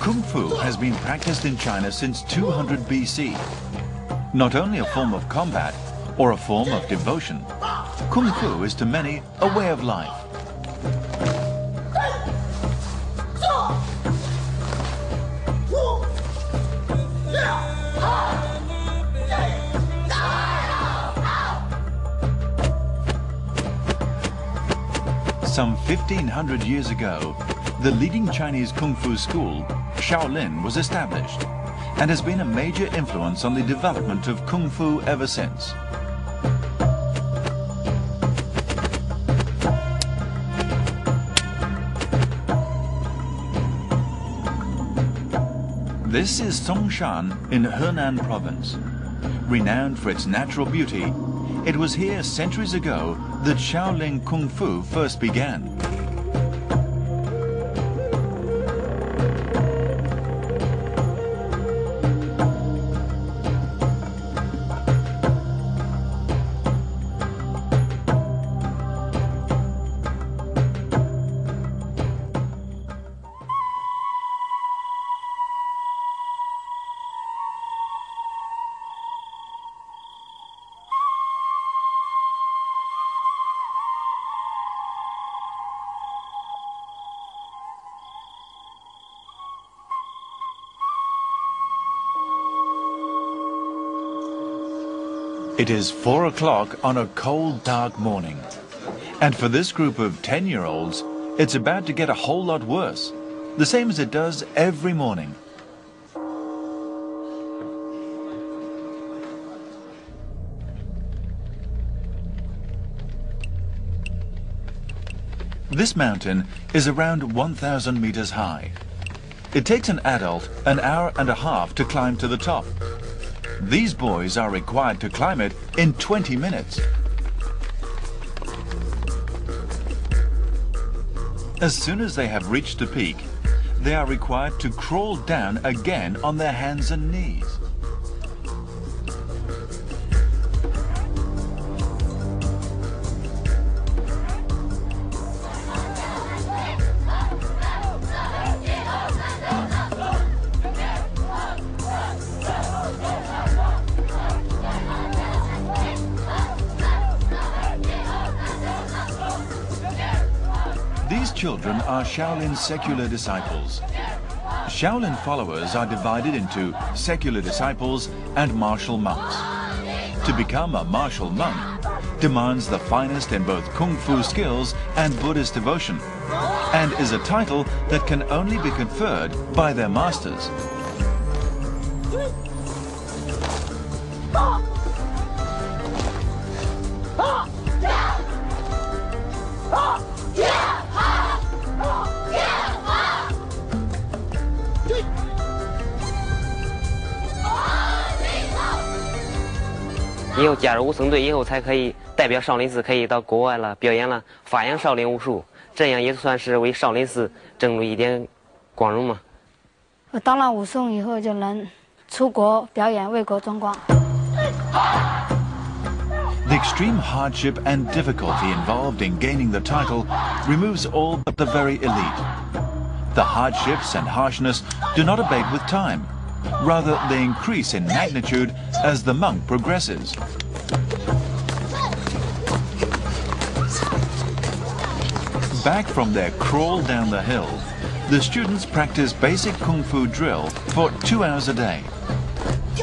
Kung Fu has been practiced in China since 200 BC. Not only a form of combat or a form of devotion, Kung Fu is to many a way of life. Some 1500 years ago, the leading Chinese Kung Fu school, Shaolin, was established and has been a major influence on the development of Kung Fu ever since. This is Songshan in Henan province. Renowned for its natural beauty, it was here centuries ago that Shaolin Kung Fu first began. It is 4 o'clock on a cold, dark morning. And for this group of 10-year-olds, it's about to get a whole lot worse, the same as it does every morning. This mountain is around 1,000 meters high. It takes an adult an hour and a half to climb to the top. These boys are required to climb it in 20 minutes. As soon as they have reached the peak, they are required to crawl down again on their hands and knees. These children are Shaolin secular disciples. Shaolin followers are divided into secular disciples and martial monks. To become a martial monk demands the finest in both Kung Fu skills and Buddhist devotion, and is a title that can only be conferred by their masters. 以后加入武僧队以后，才可以代表少林寺可以到国外了，表演了，发扬少林武术，这样也算是为少林寺争入一点光荣嘛。我当了武僧以后，就能出国表演，为国争光。The extreme hardship and difficulty involved in gaining the title removes all but the very elite. The hardships and harshness do not abate with time. Rather, they increase in magnitude as the monk progresses. Back from their crawl down the hill, the students practice basic Kung Fu drill for 2 hours a day.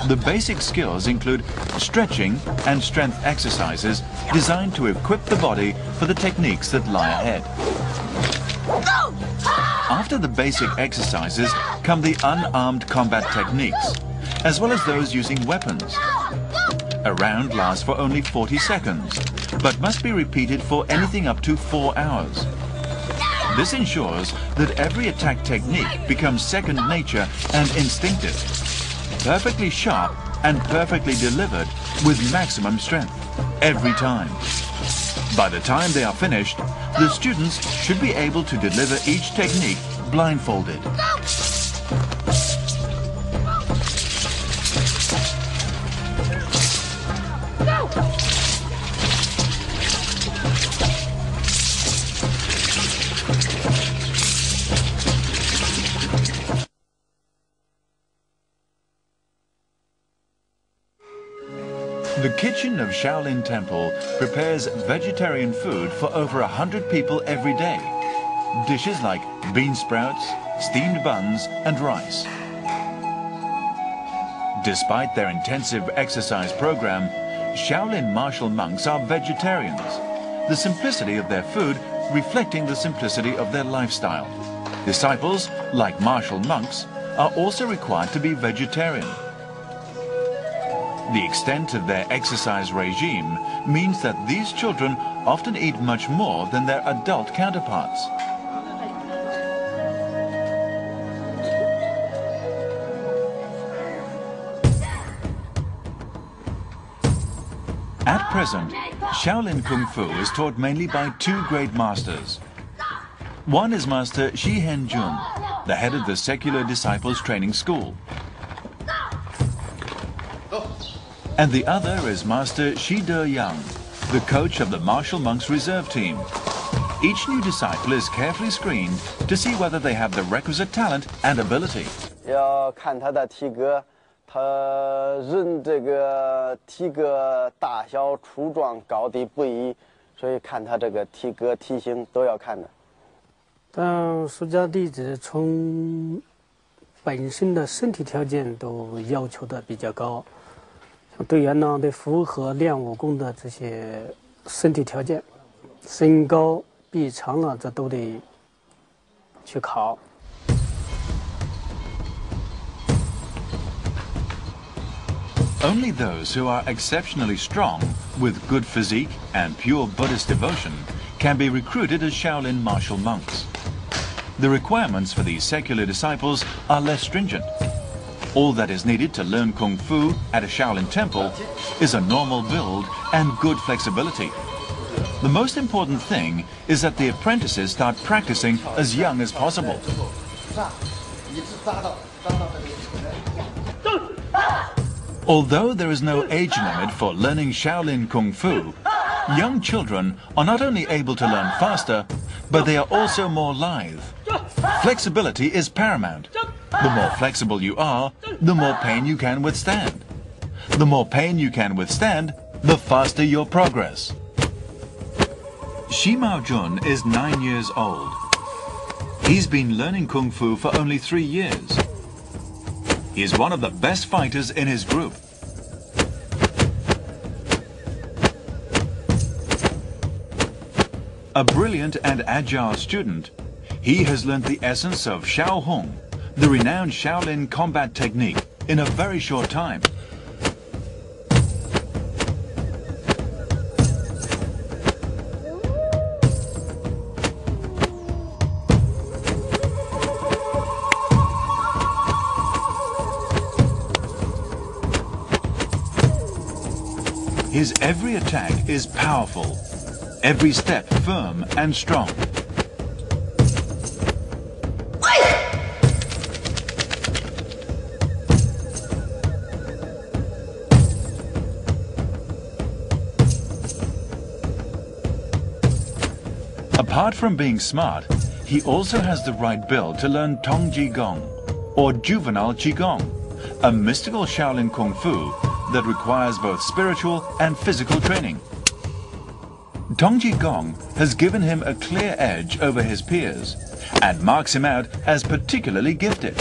The basic skills include stretching and strength exercises designed to equip the body for the techniques that lie ahead. After the basic exercises come the unarmed combat techniques, as well as those using weapons. A round lasts for only 40 seconds, but must be repeated for anything up to 4 hours. This ensures that every attack technique becomes second nature and instinctive, perfectly sharp and perfectly delivered with maximum strength, every time. By the time they are finished, the students should be able to deliver each technique blindfolded. The kitchen of Shaolin Temple prepares vegetarian food for over 100 people every day. Dishes like bean sprouts, steamed buns and rice. Despite their intensive exercise program, Shaolin martial monks are vegetarians, the simplicity of their food reflecting the simplicity of their lifestyle. Disciples, like martial monks, are also required to be vegetarian. The extent of their exercise regime means that these children often eat much more than their adult counterparts. At present, Shaolin Kung Fu is taught mainly by two great masters. One is Master Shi Henjun, the head of the secular disciples training school. And the other is Master Shi De Yang, the coach of the martial monks reserve team. Each new disciple is carefully screened to see whether they have the requisite talent and ability. 要看他的体格，他人这个体格大小、粗壮、高低不一，所以看他这个体格、体型都要看的。但出家弟子从本身的身体条件都要求的比较高。 队员呢得符合练武功的这些身体条件，身高、臂长啊，这都得去考。Only those who are exceptionally strong, with good physique and pure Buddhist devotion, can be recruited as Shaolin martial monks. The requirements for these secular disciples are less stringent. All that is needed to learn Kung Fu at a Shaolin temple is a normal build and good flexibility. The most important thing is that the apprentices start practicing as young as possible. Although there is no age limit for learning Shaolin Kung Fu, young children are not only able to learn faster, but they are also more lithe. Flexibility is paramount. The more flexible you are, the more pain you can withstand. The more pain you can withstand, the faster your progress. Shi Maojun is 9 years old. He's been learning Kung Fu for only 3 years. He's one of the best fighters in his group. A brilliant and agile student, he has learnt the essence of Shaohong, the renowned Shaolin combat technique, in a very short time. His every attack is powerful, every step firm and strong. Apart from being smart, he also has the right build to learn Tongji Gong, or juvenile Qigong, a mystical Shaolin Kung Fu that requires both spiritual and physical training. Tongji Gong has given him a clear edge over his peers and marks him out as particularly gifted.